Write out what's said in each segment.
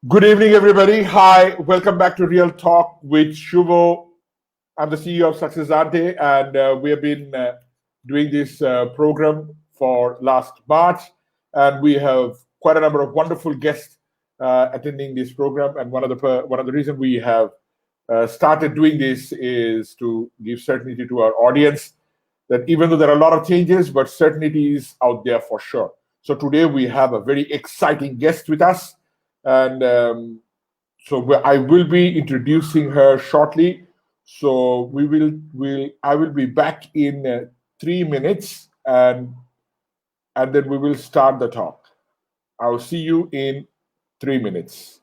Good evening, everybody. Hi, welcome back to Real Talk with Shuvo. I'm the CEO of Success Arte, and we have been doing this program for last March, and we have quite a number of wonderful guests attending this program. And one of the reasons we have started doing this is to give certainty to our audience that even though there are a lot of changes, but certainty is out there for sure. So today we have a very exciting guest with us, and I will be introducing her shortly. So I will be back in 3 minutes, and then we will start the talk. I'll see you in 3 minutes.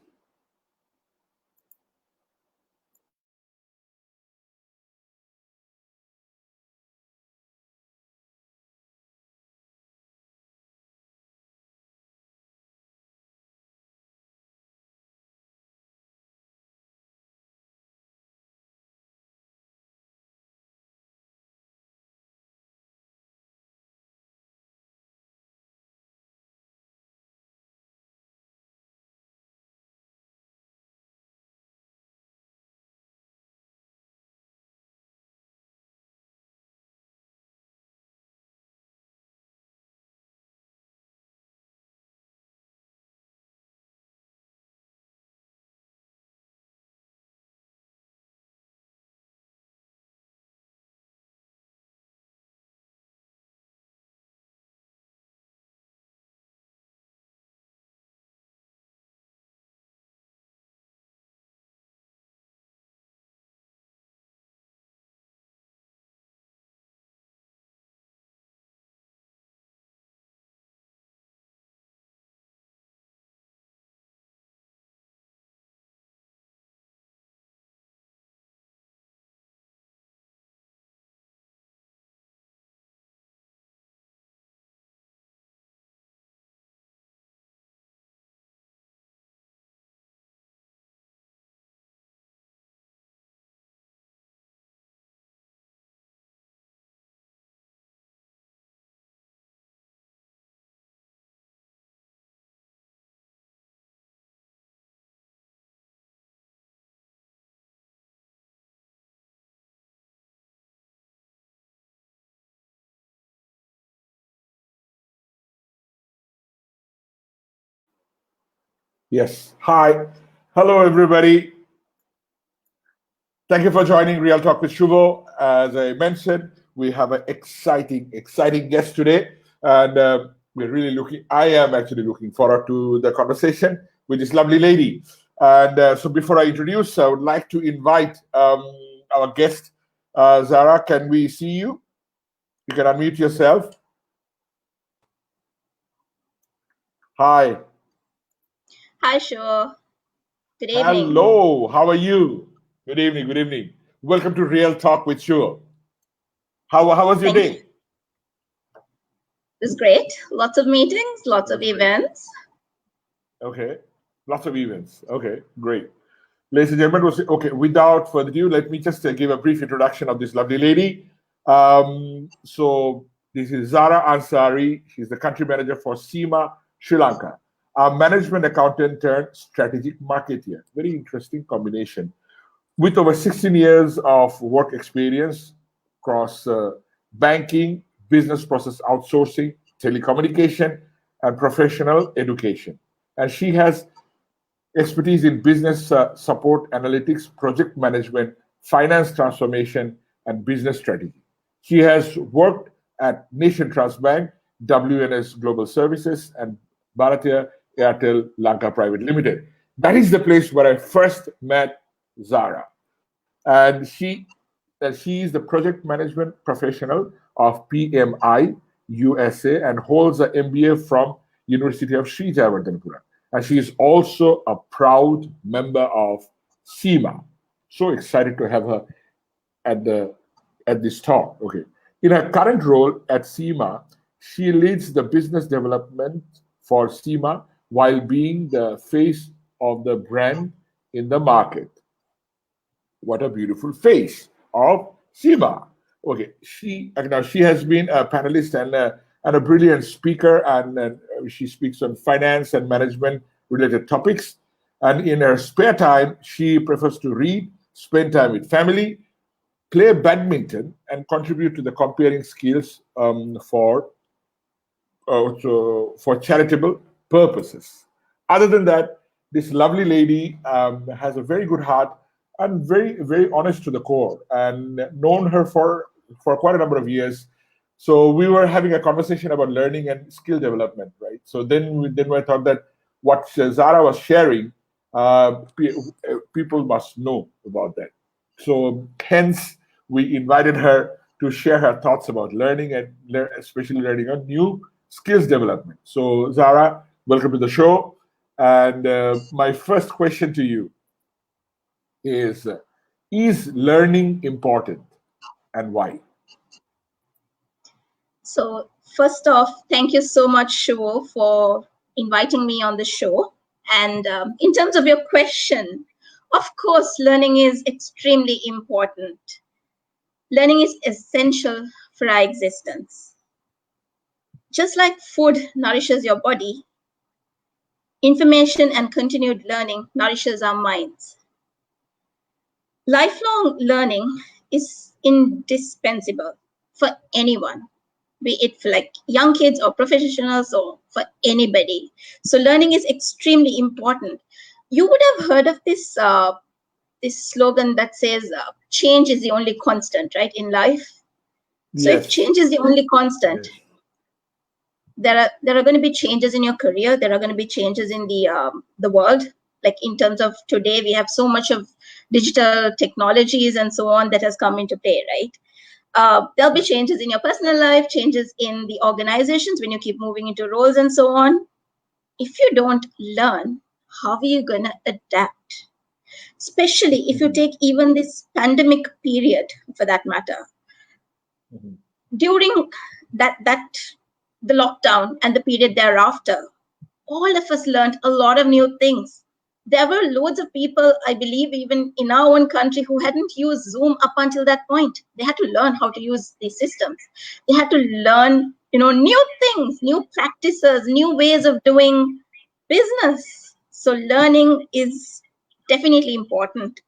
Yes. Hi. Hello, everybody. Thank you for joining Real Talk with Shuvo. As I mentioned, we have an exciting guest today, and I am actually looking forward to the conversation with this lovely lady. And so, before I introduce, I would like to invite our guest, Zahara. Can we see you? You can unmute yourself. Hi. Hi, Shuvo. Good evening. Hello. How are you? Good evening. Good evening. Welcome to Real Talk with Shuvo. How was your day? It was great. Lots of meetings, lots of events. Okay. Lots of events. Okay, great. Ladies and gentlemen, without further ado, let me just give a brief introduction of this lovely lady. So this is Zara Ansari. She's the country manager for SEMA Sri Lanka. A management accountant turned strategic marketeer. Very interesting combination. With over 16 years of work experience across banking, business process outsourcing, telecommunication, and professional education. And she has expertise in business support, analytics, project management, finance transformation, and business strategy. She has worked at Nation Trust Bank, WNS Global Services, and Bharatiya Airtel Lanka Private Limited. That is the place where I first met Zara. And she is the project management professional of PMI USA and holds an MBA from University of Sri Jayawardhanapura. And she is also a proud member of SEMA. So excited to have her at the at this talk. Okay. In her current role at SEMA, she leads the business development for SEMA while being the face of the brand in the market. What a beautiful face of SEMA. Okay, she has been a panelist and a brilliant speaker, and she speaks on finance and management related topics. And in her spare time, she prefers to read, spend time with family, play badminton, and contribute to the comparing skills for charitable purposes. Other than that, this lovely lady has a very good heart and very honest to the core, and known her for quite a number of years. So we were having a conversation about learning and skill development, right? So then I thought that what Zara was sharing, people must know about that. So hence we invited her to share her thoughts about learning and especially learning on new skills development. So Zara, welcome to the show. And my first question to you is learning important and why? So first off, thank you so much, Shuvo, for inviting me on the show. And in terms of your question, of course, learning is extremely important. Learning is essential for our existence. Just like food nourishes your body, information and continued learning nourishes our minds. Lifelong learning is indispensable for anyone, be it for like young kids or professionals or for anybody. So learning is extremely important. You would have heard of this slogan that says change is the only constant, right, in life. So if Yes. change is the only constant, Yes. there are going to be changes in your career. There are going to be changes in the world. Like in terms of today, we have so much of digital technologies and so on that has come into play, right? There'll be changes in your personal life, changes in the organizations when you keep moving into roles and so on. If you don't learn, how are you going to adapt? Especially if you Mhm. take even this pandemic period for that matter. Mhm. During that the lockdown and the period thereafter, all of us learned a lot of new things. There were loads of people, I believe, even in our own country, who hadn't used Zoom up until that point. They had to learn how to use these systems. They had to learn, new things, new practices, new ways of doing business. So learning is definitely important,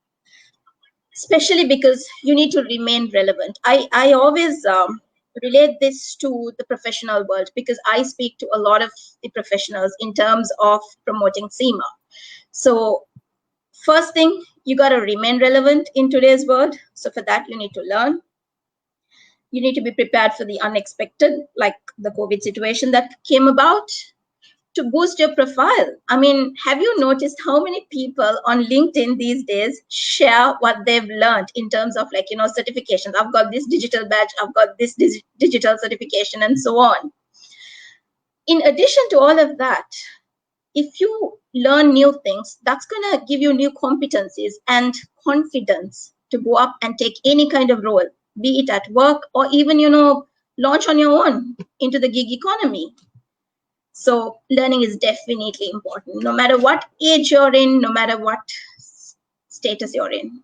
especially because you need to remain relevant. I always relate this to the professional world because I speak to a lot of the professionals in terms of promoting SEMA. So first thing, you got to remain relevant in today's world. So for that, you need to learn. You need to be prepared for the unexpected, like the COVID situation that came about, to boost your profile. I mean, have you noticed how many people on LinkedIn these days share what they've learned in terms of like, certifications? I've got this digital badge, I've got this digital certification, and so on. In addition to all of that, if you learn new things, that's going to give you new competencies and confidence to go up and take any kind of role, be it at work or even, launch on your own into the gig economy. So learning is definitely important, no matter what age you're in, no matter what status you're in.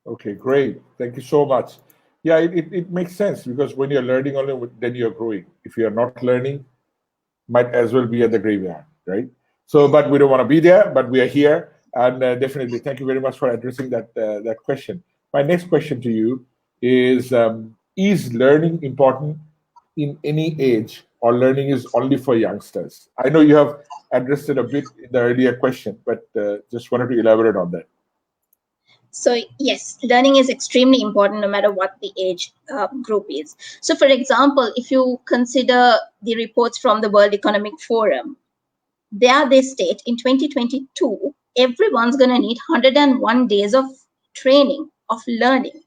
Okay, great. Thank you so much. Yeah, it makes sense because when you're learning only, then you're growing. If you're not learning, might as well be at the graveyard, right? So, but we don't want to be there, but we are here. And definitely, thank you very much for addressing that question. My next question to you is learning important in any age, or learning is only for youngsters? I know you have addressed it a bit in the earlier question, but just wanted to elaborate on that. So yes, learning is extremely important no matter what the age group is. So for example, if you consider the reports from the World Economic Forum, there they state in 2022, everyone's going to need 101 days of training, of learning,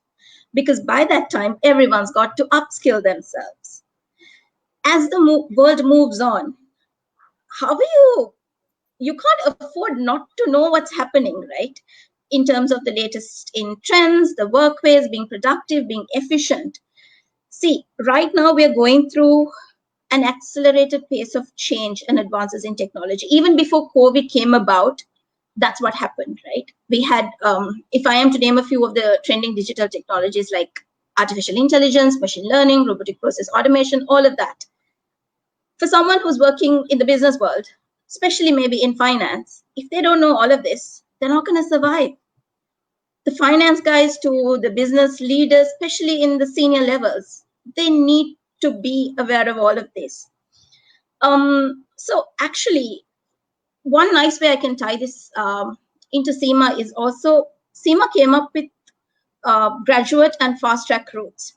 because by that time, everyone's got to upskill themselves. As the world moves on, how are you can't afford not to know what's happening, right? In terms of the latest in trends, the workways, being productive, being efficient. See, right now we're going through an accelerated pace of change and advances in technology. Even before COVID came about, that's what happened, right? We had, if I am to name a few of the trending digital technologies like artificial intelligence, machine learning, robotic process automation, all of that. For someone who's working in the business world, especially maybe in finance, if they don't know all of this, they're not going to survive. The finance guys to the business leaders, especially in the senior levels, they need to be aware of all of this. So actually, one nice way I can tie this into SEMA is also SEMA came up with graduate and fast track routes.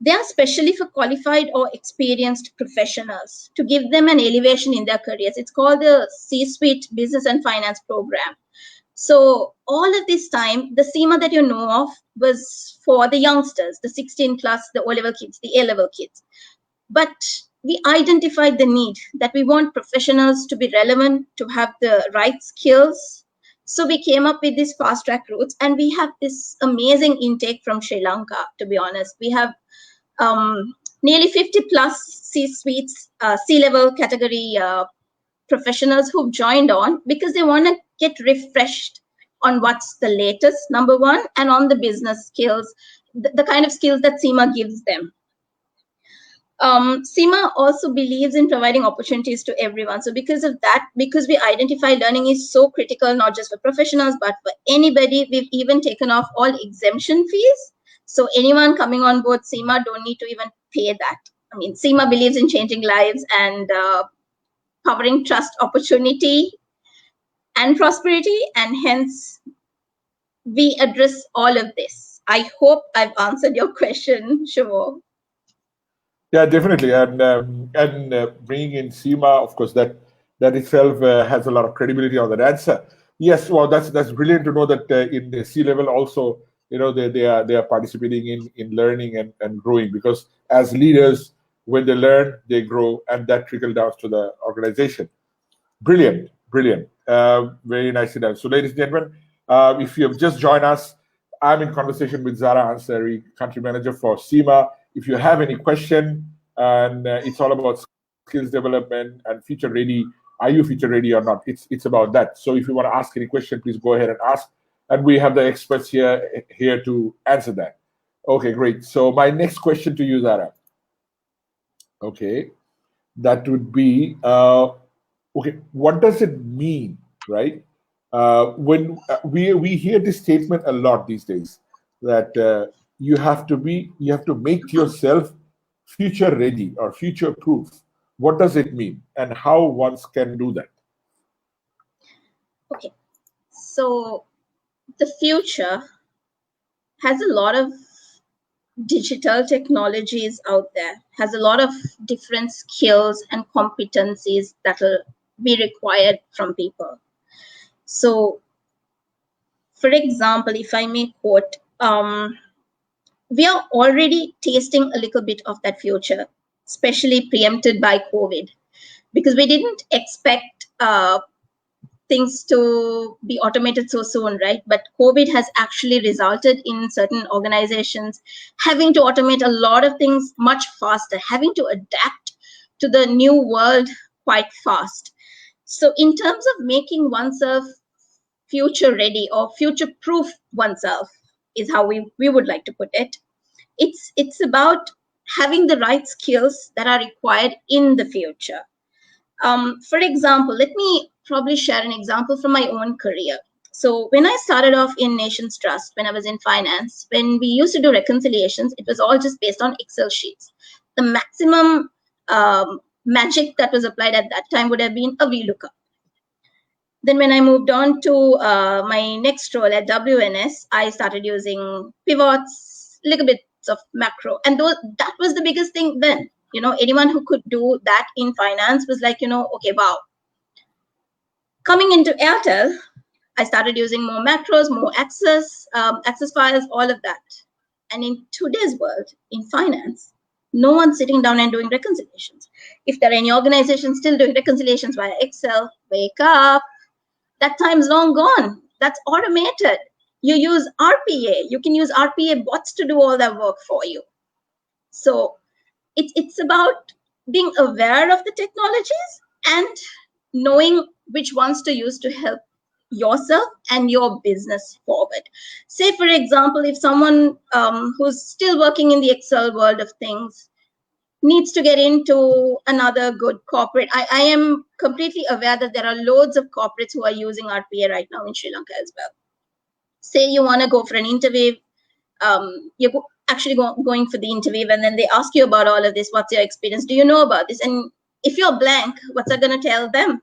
They are specially for qualified or experienced professionals to give them an elevation in their careers. It's called the C-Suite Business and Finance Program. So all of this time, the SEMA that you know of was for the youngsters, the 16 plus, the O-level kids, the A-level kids. But we identified the need that we want professionals to be relevant, to have the right skills. So we came up with these fast track routes, and we have this amazing intake from Sri Lanka, to be honest. We have nearly 50 plus C-suites, C-level category professionals who've joined on because they want to get refreshed on what's the latest, number one, and on the business skills, the kind of skills that SEMA gives them. SEMA also believes in providing opportunities to everyone. So because of that, because we identify learning is so critical, not just for professionals, but for anybody, we've even taken off all exemption fees. So anyone coming on board SEMA don't need to even pay that. I mean, SEMA believes in changing lives and powering trust, opportunity, and prosperity, and hence we address all of this. I hope I've answered your question, Shuvo. Yeah, definitely, and bringing in SEMA, of course, that itself has a lot of credibility on that answer. Yes, well, that's brilliant to know that in the C level also, they are participating in learning and growing, because as leaders, when they learn, they grow, and that trickle down to the organization. Brilliant, brilliant, very nicely done. So, ladies and gentlemen, if you have just joined us, I'm in conversation with Zahara Ansari, country manager for SEMA. If you have any question, and it's all about skills development and future ready, are you future ready or not? It's about that. So if you want to ask any question, please go ahead and ask, and we have the experts here to answer that. Okay, great. So my next question to you, Zara. Okay, that would be okay. What does it mean, right? When we hear this statement a lot these days, that you have to make yourself future ready or future proof. What does it mean, and how one can do that? Okay, so the future has a lot of digital technologies out there, has a lot of different skills and competencies that will be required from people. So, for example, if I may quote, we are already tasting a little bit of that future, especially preempted by COVID, because we didn't expect things to be automated so soon, right? But COVID has actually resulted in certain organizations having to automate a lot of things much faster, having to adapt to the new world quite fast. So in terms of making oneself future ready or future proof oneself is how we would like to put it. It's about having the right skills that are required in the future. For example, let me probably share an example from my own career. So when I started off in Nations Trust, when I was in finance, when we used to do reconciliations, it was all just based on Excel sheets. The maximum magic that was applied at that time would have been a VLOOKUP. Then when I moved on to my next role at WNS, I started using pivots, little bits of macro. And that was the biggest thing then. Anyone who could do that in finance was like, okay, wow. Coming into Airtel, I started using more macros, more access files, all of that. And in today's world, in finance, no one's sitting down and doing reconciliations. If there are any organizations still doing reconciliations via Excel, wake up. That time's long gone. That's automated. You use RPA. You can use RPA bots to do all that work for you. So it's about being aware of the technologies and knowing which ones to use to help yourself and your business forward. Say, for example, if someone who's still working in the Excel world of things needs to get into another good corporate. I am completely aware that there are loads of corporates who are using RPA right now in Sri Lanka as well. Say you want to go for an interview, you're actually going for the interview, and then they ask you about all of this. What's your experience? Do you know about this? And if you're blank, what's that going to tell them?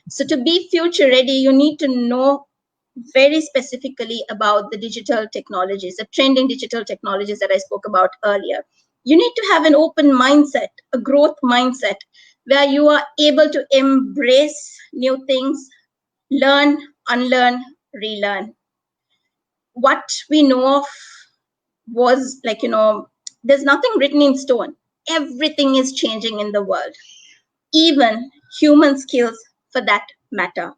So to be future ready, you need to know very specifically about the digital technologies, the trending digital technologies that I spoke about earlier. You need to have an open mindset, a growth mindset, where you are able to embrace new things, learn, unlearn, relearn. What we know of was like, there's nothing written in stone. Everything is changing in the world, even human skills for that matter.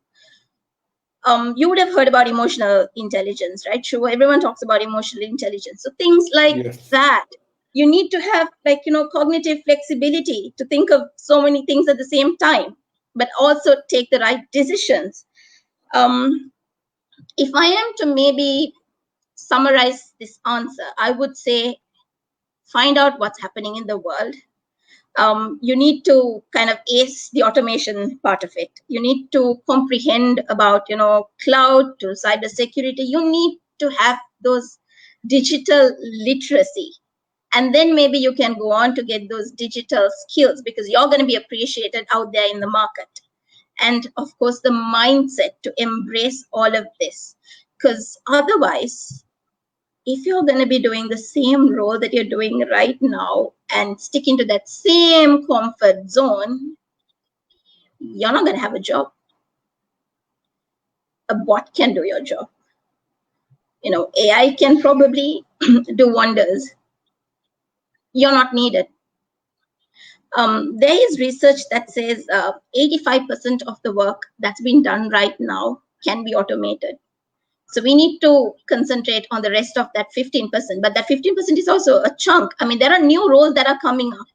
You would have heard about emotional intelligence, right? Sure, everyone talks about emotional intelligence. So things like that, you need to have cognitive flexibility to think of so many things at the same time, but also take the right decisions. If I am to maybe summarize this answer, I would say find out what's happening in the world. You need to kind of ace the automation part of it. You need to comprehend about, cloud to cybersecurity. You need to have those digital literacy. And then maybe you can go on to get those digital skills, because you're going to be appreciated out there in the market. And of course, the mindset to embrace all of this, because otherwise, if you're going to be doing the same role that you're doing right now and sticking to that same comfort zone, you're not going to have a job. A bot can do your job. AI can probably do wonders. You're not needed. There is research that says 85% of the work that's being done right now can be automated. So we need to concentrate on the rest of that 15%. But that 15% is also a chunk. I mean, there are new roles that are coming up.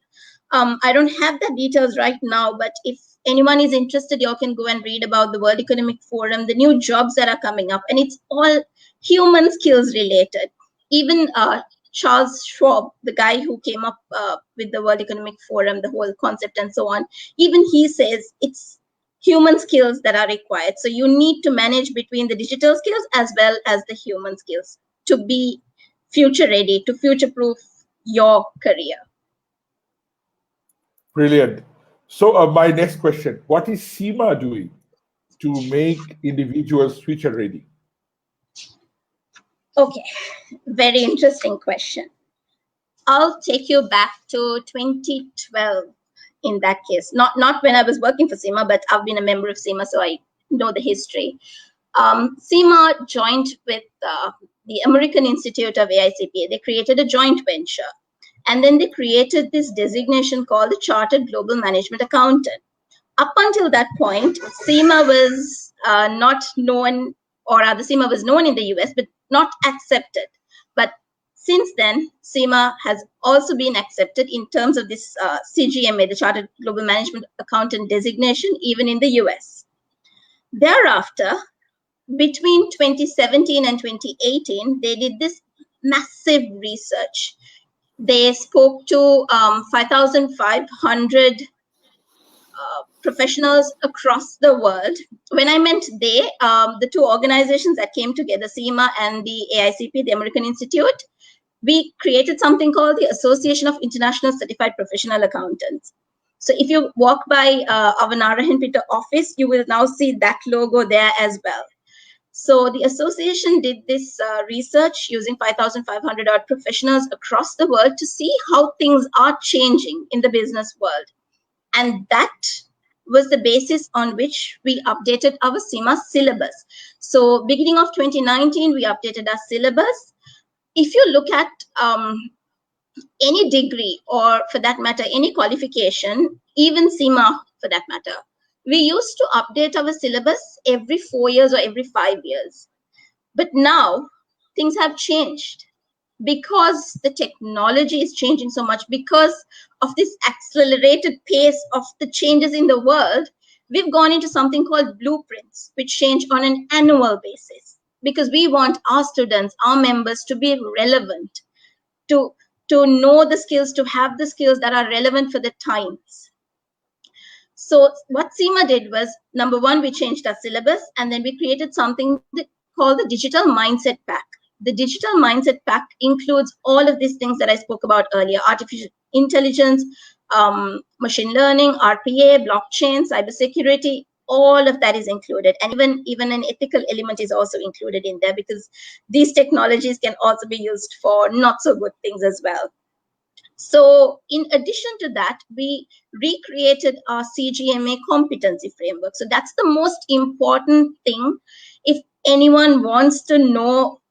I don't have the details right now, but if anyone is interested, you can go and read about the World Economic Forum, the new jobs that are coming up, and it's all human skills related. Even Charles Schwab, the guy who came up with the World Economic Forum, the whole concept and so on, even he says it's human skills that are required. So you need to manage between the digital skills as well as the human skills to be future ready, to future-proof your career. Brilliant. So my next question, what is Seema doing to make individuals future ready? Okay, very interesting question. I'll take you back to 2012 in that case. Not when I was working for Seema, but I've been a member of Seema, so I know the history. Seema joined with the American Institute of AICPA. They created a joint venture. And then they created this designation called the Chartered Global Management Accountant. Up until that point, Seema was not known, or rather Seema was known in the US, but not accepted. But since then, Seema has also been accepted in terms of this CGMA, the Chartered Global Management Accountant designation, even in the US. Thereafter, between 2017 and 2018, they did this massive research. They spoke to 5,500 professionals across the world. When I meant they, the two organizations that came together, SEMA and the AICP, the American Institute, we created something called the Association of International Certified Professional Accountants. So if you walk by our Narayanpeta office, you will now see that logo there as well. So the association did this research using 5,500 odd professionals across the world to see how things are changing in the business world. And that was the basis on which we updated our SEMA syllabus. So beginning of 2019, we updated our syllabus. If you look at any degree, or for that matter, any qualification, even SEMA for that matter, we used to update our syllabus every 4 years or every 5 years. But now things have changed because the technology is changing so much, because of this accelerated pace of the changes in the world. We've gone into something called blueprints, which change on an annual basis, because we want our students, our members, to be relevant, to to know the skills, to have the skills that are relevant for the times. So what SEMA did was, number one, we changed our syllabus, and then we created something called the Digital Mindset Pack. The Digital Mindset Pack includes all of these things that I spoke about earlier: artificial intelligence, machine learning, RPA, blockchain, cybersecurity. All of that is included, and even an ethical element is also included in there, because these technologies can also be used for not so good things as well. So in addition to that, we recreated our CGMA competency framework. So that's the most important thing. If anyone wants to know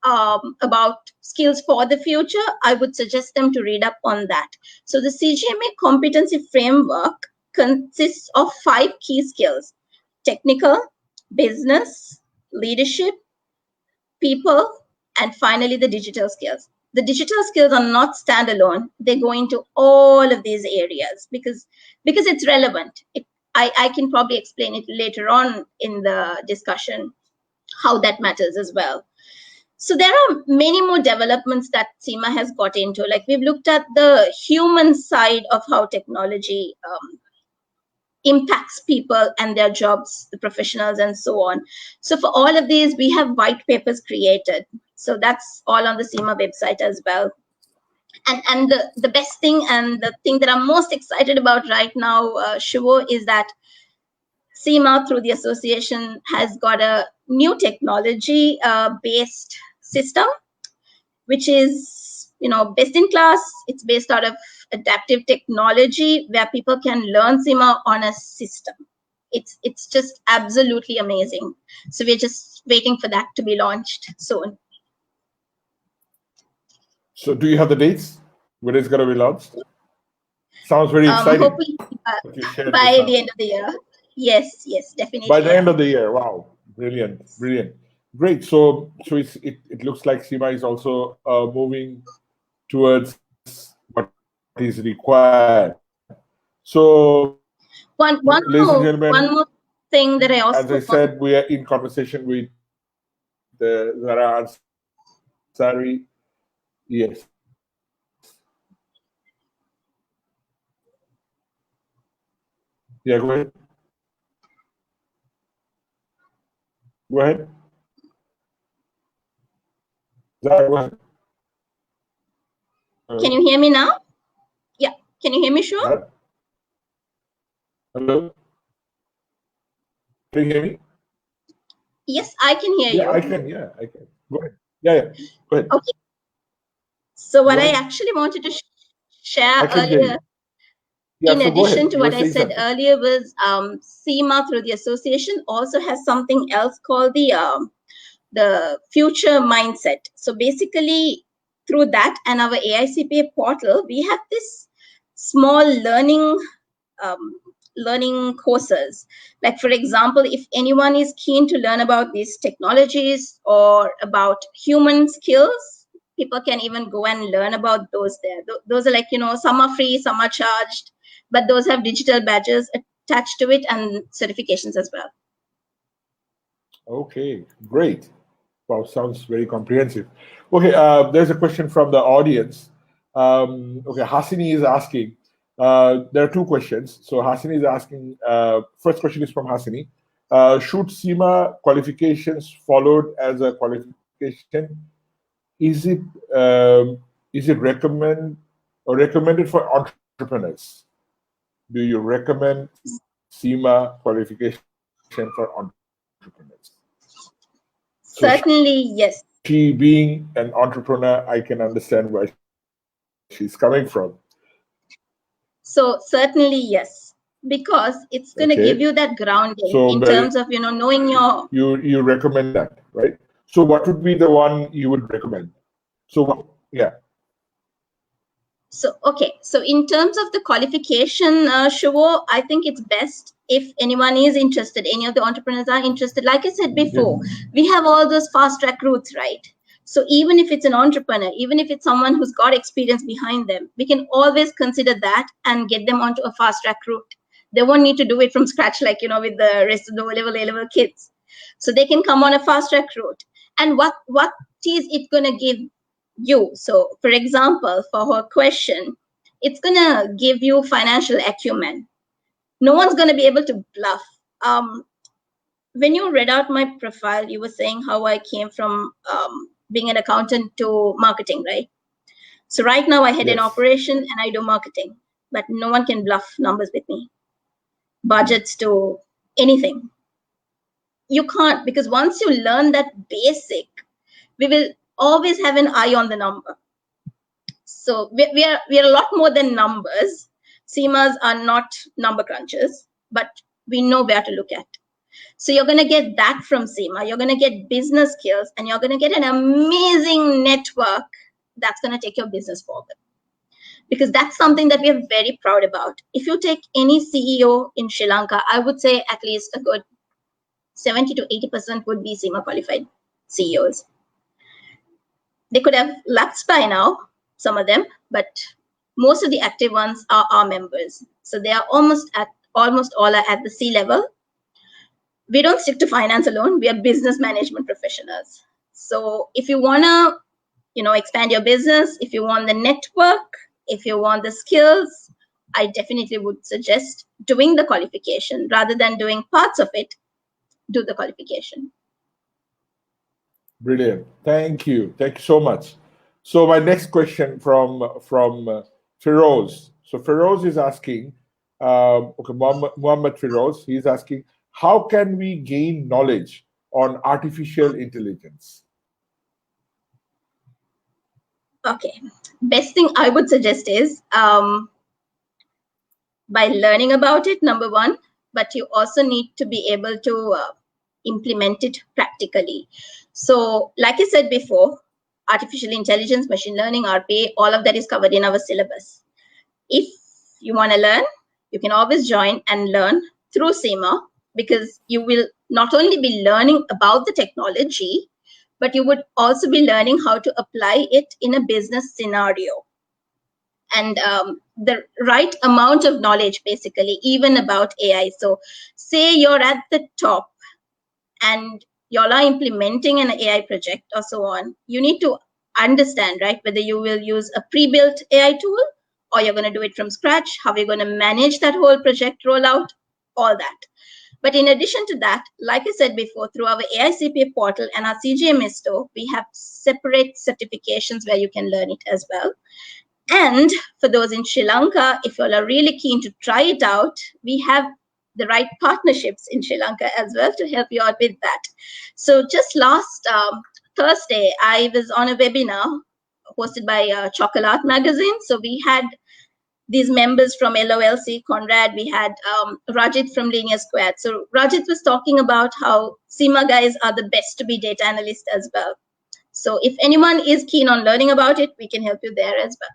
about skills for the future, I would suggest them to read up on that. So the CGMA competency framework consists of 5 key skills: technical, business, leadership, people, and finally the digital skills. The digital skills are not standalone. They go into all of these areas because it's relevant. I can probably explain it later on in the discussion how that matters as well. So there are many more developments that SEMA has got into. Like, we've looked at the human side of how technology impacts people and their jobs, the professionals, and so on. So for all of these, we have white papers created. So that's all on the SEMA website as well. And the best thing, and the thing that I'm most excited about right now, Shuvo, is that SEMA, through the association, has got a new technology based system, which is, best in class. It's based out of adaptive technology, where people can learn SEMA on a system. It's just absolutely amazing. So we're just waiting for that to be launched soon. So do you have the dates when it's going to be launched? Sounds very exciting. Hopefully by the end of the year. Yes, definitely. By the end of the year. Wow, brilliant. Great. So it looks like SEMA is also moving towards what is required. So one more thing that I also, as I said, we are in conversation with the Zahara Ansari. Yes. Yeah, go ahead. Zahara, go ahead. Can you hear me now? Yeah. Can you hear me, Shuvo? Hello? Can you hear me? Yes, I can hear you. I can. Go ahead. Yeah. Go ahead. Okay. So what I actually wanted to share earlier, in addition to what I said earlier, was SEMA, through the association, also has something else called the future mindset. So basically, through that and our AICPA portal, we have this small learning courses. Like, for example, if anyone is keen to learn about these technologies or about human skills, people can even go and learn about those there. Those are like, some are free, some are charged, but those have digital badges attached to it and certifications as well. Okay, great. Wow, sounds very comprehensive. Okay, there's a question from the audience. Okay, Hasini is asking, there are 2 questions. So Hasini is asking, first question is from Hasini. Should SEMA qualifications followed as a qualification? Is it recommended for entrepreneurs? Do you recommend SEMA qualification for entrepreneurs? Certainly, yes. She being an entrepreneur, I can understand where she's coming from. So certainly, yes, because it's going to give you that grounding in terms of, knowing your... You recommend that, right? So what would be the one you would recommend? So, yeah. So, okay. So in terms of the qualification, Shuvo, I think it's best if anyone is interested, any of the entrepreneurs are interested. Like I said before, we have all those fast track routes, right? So even if it's an entrepreneur, even if it's someone who's got experience behind them, we can always consider that and get them onto a fast track route. They won't need to do it from scratch, like, with the rest of the O-level kids. So they can come on a fast track route. And what is it going to give you. So, for example, for her question, it's going to give you financial acumen. No one's going to be able to bluff. When you read out my profile, you were saying how I came from being an accountant to marketing, right? So right now I head an Yes. operation and I do marketing, but no one can bluff numbers with me. Budgets to anything. You can't, because once you learn that basic, we will always have an eye on the number. So we are a lot more than numbers. CMAs are not number crunchers, but we know where to look at. So you're going to get that from SEMA. You're going to get business skills, and you're going to get an amazing network that's going to take your business forward. Because that's something that we are very proud about. If you take any CEO in Sri Lanka, I would say at least a good 70 to 80% would be SEMA qualified CEOs. They could have lapsed by now, some of them, but most of the active ones are our members. So they are almost all are at the C level. We don't stick to finance alone. We are business management professionals. So if you want to, expand your business, if you want the network, if you want the skills, I definitely would suggest doing the qualification rather than doing parts of it. Do the qualification. Brilliant. Thank you. Thank you so much. So my next question from Feroz. So Feroz is asking, okay, Muhammad Feroz. He's asking, how can we gain knowledge on artificial intelligence? Okay. Best thing I would suggest is by learning about it, number one, but you also need to be able to implement it practically. So, like I said before, artificial intelligence, machine learning, RPA, all of that is covered in our syllabus. If you want to learn, you can always join and learn through SEMA, because you will not only be learning about the technology, but you would also be learning how to apply it in a business scenario. And the right amount of knowledge, basically, even about AI. So, say you're at the top and y'all are implementing an AI project or so on, you need to understand, right, whether you will use a pre-built AI tool or you're going to do it from scratch, how you're going to manage that whole project rollout, all that. But in addition to that, like I said before, through our AI CPA portal and our CGMS store, we have separate certifications where you can learn it as well. And for those in Sri Lanka, if you all are really keen to try it out, we have the right partnerships in Sri Lanka as well to help you out with that. So just last Thursday, I was on a webinar hosted by Chocolate Magazine. So we had these members from LOLC, Conrad, we had Rajit from Linear Squared. So Rajit was talking about how SEMA guys are the best to be data analysts as well. So if anyone is keen on learning about it, we can help you there as well.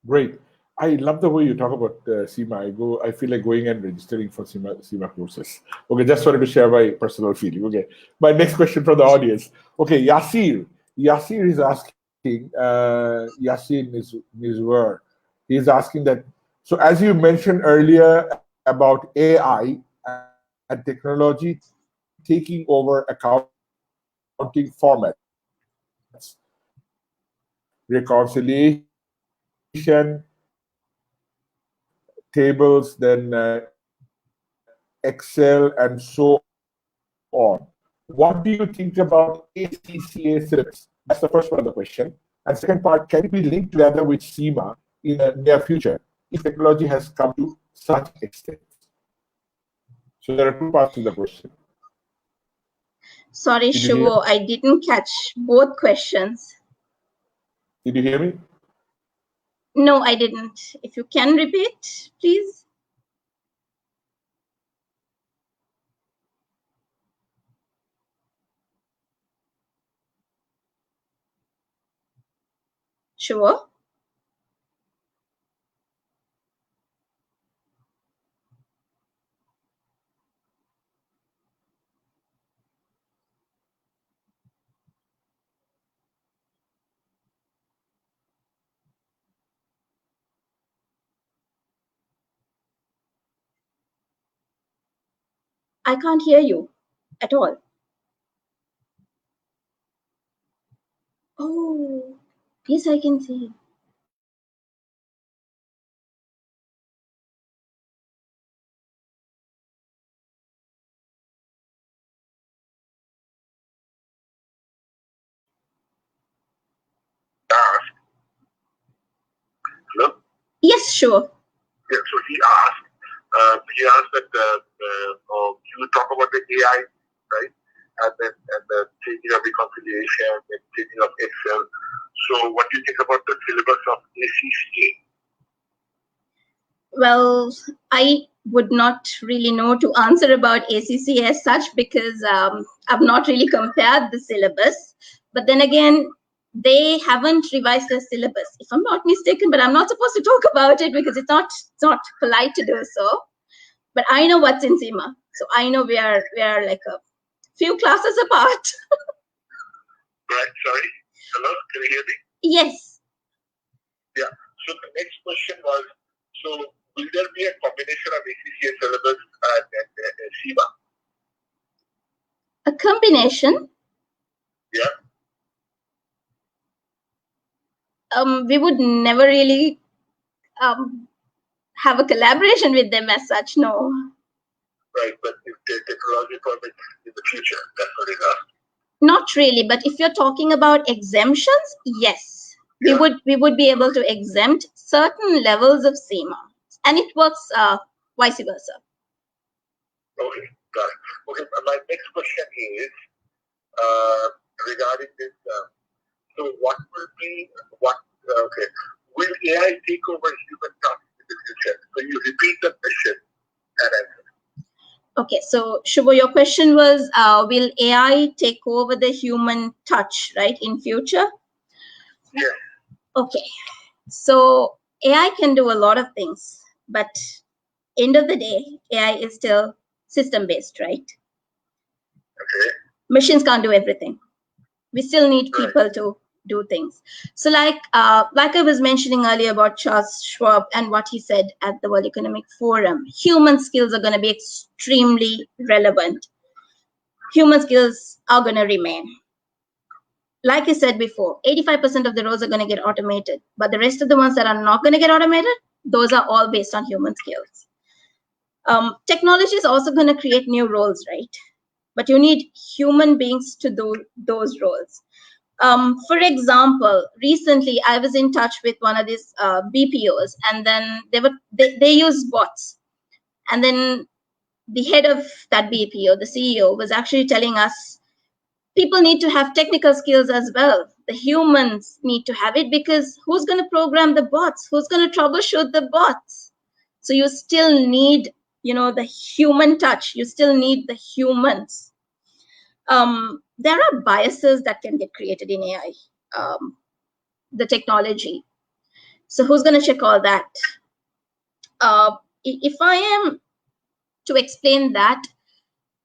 Great. I love the way you talk about SEMA. I feel like going and registering for SEMA courses. Okay, just wanted to share my personal feeling. Okay, my next question from the audience. Okay, Yasir is asking, Yasin Nizwar, he's asking that, so as you mentioned earlier about AI and technology taking over accounting formats, reconciliation, tables, then Excel, and so on. What do you think about ACCA syllabus? That's the first part of the question. And second part, can it be linked together with SEMA in the near future if technology has come to such extent? So there are two parts to the question. Sorry, Did you hear? Shuvo, I didn't catch both questions. Did you hear me? No, I didn't. If you can repeat, please. Sure. I can't hear you at all. Oh, yes, I can see. Hello? Yes, sure. Yeah, so he asked that you talk about the AI, right? And the changing of reconciliation and changing of Excel. So what do you think about the syllabus of ACCA? Well, I would not really know to answer about ACC as such because I've not really compared the syllabus. But then again, they haven't revised their syllabus, if I'm not mistaken. But I'm not supposed to talk about it because it's not polite to do so. But I know what's in SEMA, so I know we are like a few classes apart. Right, sorry. Hello, can you hear me? Yes. Yeah. So the next question was, so will there be a combination of ACCA syllabus and SEMA? A combination. Yeah. We would never really have a collaboration with them as such, no. Right, but if the technology permits in the future, that's what it is. Not really, but if you're talking about exemptions, yes, Yeah. we would be able to exempt certain levels of SEMA, and it works vice versa. Okay, got it. Okay, my next question is regarding this. So what will be okay? Will AI take over human tasks in the future? So you repeat the question and answer. Okay, so Shuvo, your question was, will AI take over the human touch, right, in future? Yes. Okay, so AI can do a lot of things, but end of the day, AI is still system-based, right? Okay. Machines can't do everything. We still need people to do things. So like I was mentioning earlier about Charles Schwab and what he said at the World Economic Forum, human skills are going to be extremely relevant. Human skills are going to remain. Like I said before, 85% of the roles are going to get automated, but the rest of the ones that are not going to get automated, those are all based on human skills. Technology is also going to create new roles, right? But you need human beings to do those roles. For example, recently I was in touch with one of these BPOs, and then they use bots, and then the head of that BPO, the CEO, was actually telling us people need to have technical skills as well. The humans need to have it because who's going to program the bots? Who's going to troubleshoot the bots? So you still need, the human touch. You still need the humans. There are biases that can get created in AI, the technology. So who's going to check all that? If I am to explain that,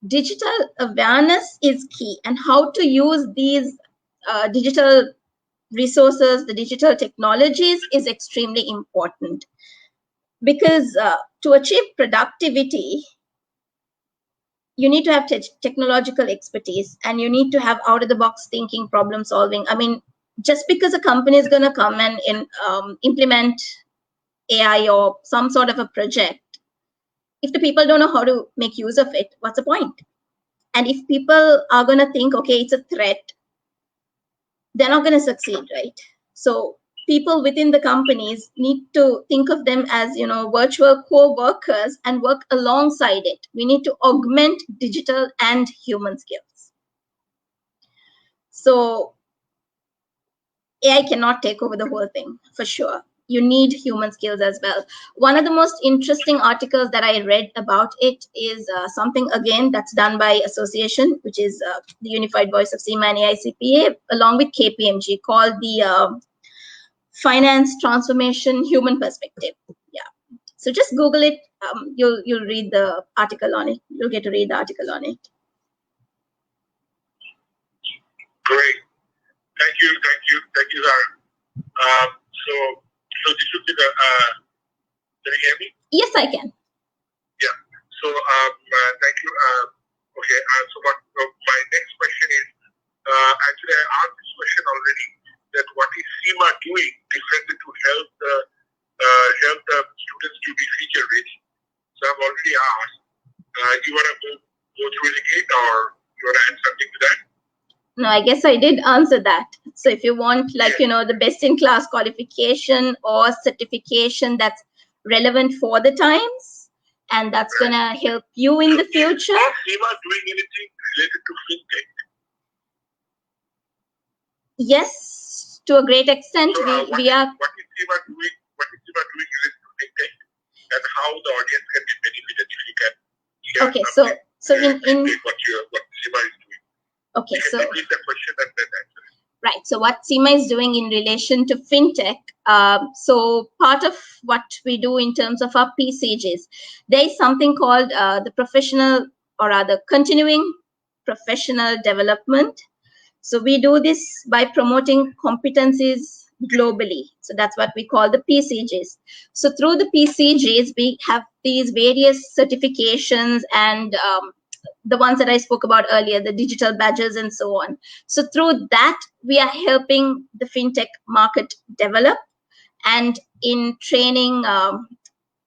digital awareness is key, and how to use these digital resources, the digital technologies, is extremely important. Because to achieve productivity, you need to have technological expertise, and you need to have out of the box thinking, problem solving. I mean, just because a company is going to come and implement AI or some sort of a project, if the people don't know how to make use of it, what's the point? And if people are going to think, okay, it's a threat, they're not going to succeed, right? So people within the companies need to think of them as, virtual co-workers and work alongside it. We need to augment digital and human skills. So AI cannot take over the whole thing, for sure. You need human skills as well. One of the most interesting articles that I read about it is something, again, that's done by association, which is the Unified Voice of SEMA and AICPA, along with KPMG, called the Finance Transformation Human Perspective. Yeah. So just Google it. You'll read the article on it. You'll get to read the article on it. Great. Thank you, Zahara. So this would be the. Can you hear me? Yes, I can. Yeah. So thank you. Okay. So what my next question is, actually I asked this question already. that what is SEMA doing differently to help the students to be feature ready? So I've already asked. You want to go through it again, or you want to add something to that? No, I guess I did answer that. So if you want, like, the best-in-class qualification or certification that's relevant for the times, and that's going to help you in the future. Is SEMA doing anything related to fintech? Yes, to a great extent. So, we are. What is SEMA doing? What is SEMA doing related to fintech, and how the audience can be benefited if you can? Okay, so in what SEMA is doing. Okay, you can so repeat the question and then answer it. Right. So what SEMA is doing in relation to fintech. So part of what we do in terms of our PCGs, there is something called the professional, or rather continuing professional development. So we do this by promoting competencies globally. So that's what we call the PCGs. So through the PCGs, we have these various certifications and the ones that I spoke about earlier, the digital badges and so on. So through that, we are helping the fintech market develop, and in training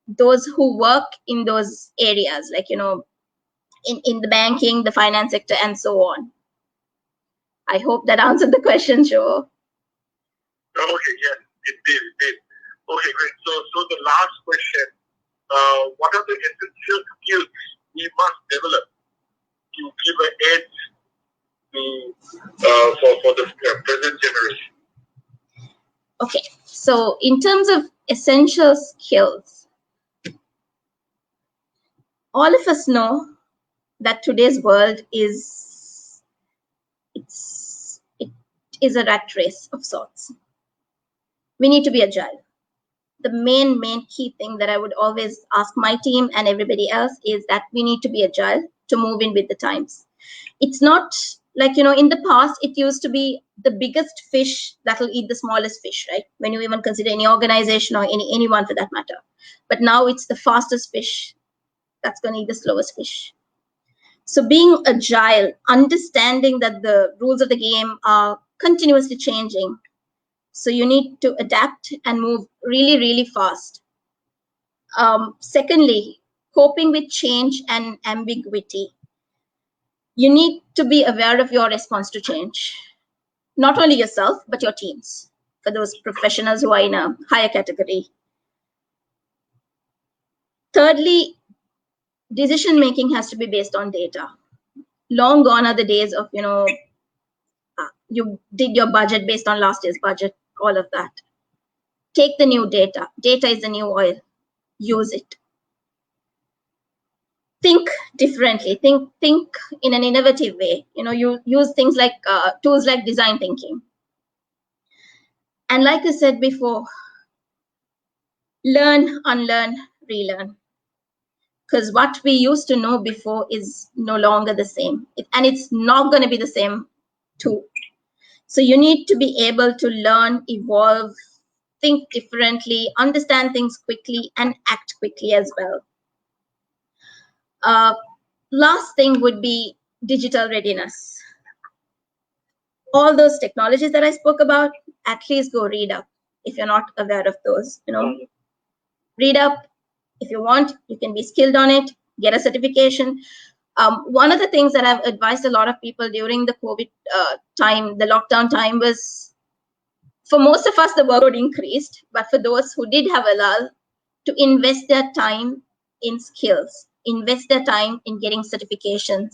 those who work in those areas, like, in the banking, the finance sector, and so on. I hope that answered the question, Shuvo. Okay, yes, it did. Okay, great. So the last question, what are the essential skills we must develop to give an edge for the present generation? Okay, so in terms of essential skills, all of us know that today's world is a rat race of sorts. We need to be agile. The main key thing that I would always ask my team and everybody else is that we need to be agile to move in with the times. It's not like, in the past, it used to be the biggest fish that'll eat the smallest fish, right? When you even consider any organization or anyone for that matter. But now it's the fastest fish that's going to eat the slowest fish. So being agile, understanding that the rules of the game are continuously changing. So you need to adapt and move really, really fast. Secondly, coping with change and ambiguity. You need to be aware of your response to change. Not only yourself, but your teams, for those professionals who are in a higher category. Thirdly, decision-making has to be based on data. Long gone are the days of, you did your budget based on last year's budget, all of that. Take the new data. Data is the new oil. Use it. Think differently. Think in an innovative way. You use things like tools like design thinking. And like I said before, learn, unlearn, relearn. Because what we used to know before is no longer the same. And it's not going to be the same too. So you need to be able to learn, evolve, think differently, understand things quickly, and act quickly as well. Last thing would be digital readiness. All those technologies that I spoke about, at least go read up if you're not aware of those. Read up. If you want, you can be skilled on it, get a certification. One of the things that I've advised a lot of people during the COVID time, the lockdown time, was for most of us, the workload increased, but for those who did have a lull, to invest their time in skills, invest their time in getting certifications,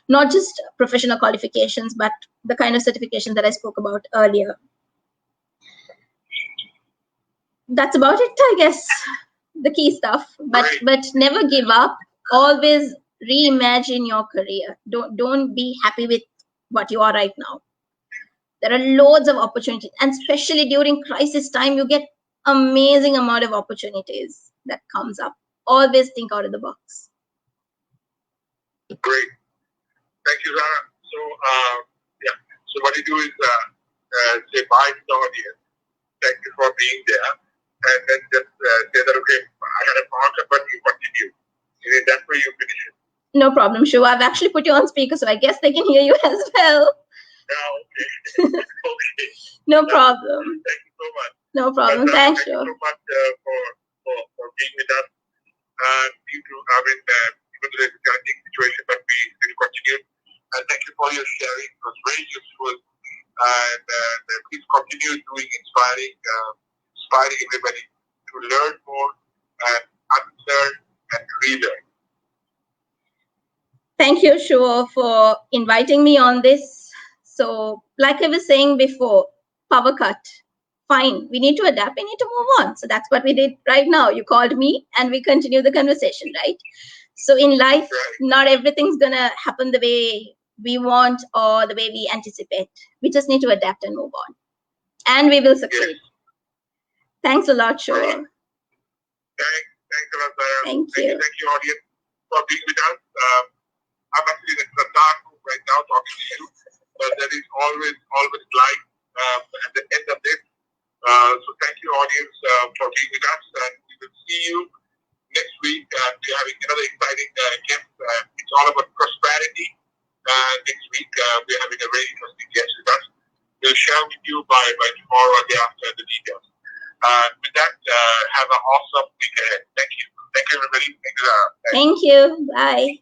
not just professional qualifications, but the kind of certification that I spoke about earlier. That's about it, I guess, the key stuff. But never give up. Always reimagine your career. Don't be happy with what you are right now. There are loads of opportunities, and especially during crisis time, you get amazing amount of opportunities that comes up. Always think out of the box. Great. Thank you, Zahara. So what you do is say bye to the audience. Thank you for being there. And then just say that, okay, I had a power but you continue. That's where you finish it. No problem, Shuvo. I've actually put you on speaker, so I guess they can hear you as well. Yeah, okay. Okay. No problem. Thank you so much. No problem. But, Thanks, thank you Shuvo. so much for being with us. And you too, I mean, even though it's a challenging situation, but we will continue. And thank you for your sharing. It was very useful. And please continue doing inspiring everybody to learn more and unlearn and relearn. Thank you, Shuvo, for inviting me on this. So, like I was saying before, power cut. Fine, we need to adapt, we need to move on. So that's what we did right now. You called me and we continue the conversation, right? So in life, not everything's gonna happen the way we want or the way we anticipate. We just need to adapt and move on. And we will succeed. Thanks a lot, Shuvo. Thanks a lot, Zahara. Thank you. Thank you, audience, for being with us. I'm actually in the dark room right now talking to you, but there is always light at the end of this. So thank you, audience, for being with us, and we will see you next week. We're having another exciting guest. It's all about prosperity. Next week, we're having a very interesting guest with us. We'll share with you by tomorrow or day after the details. With that, have an awesome week ahead. Thank you. Thank you, everybody. Thank you, Zahara. Thank you. Bye.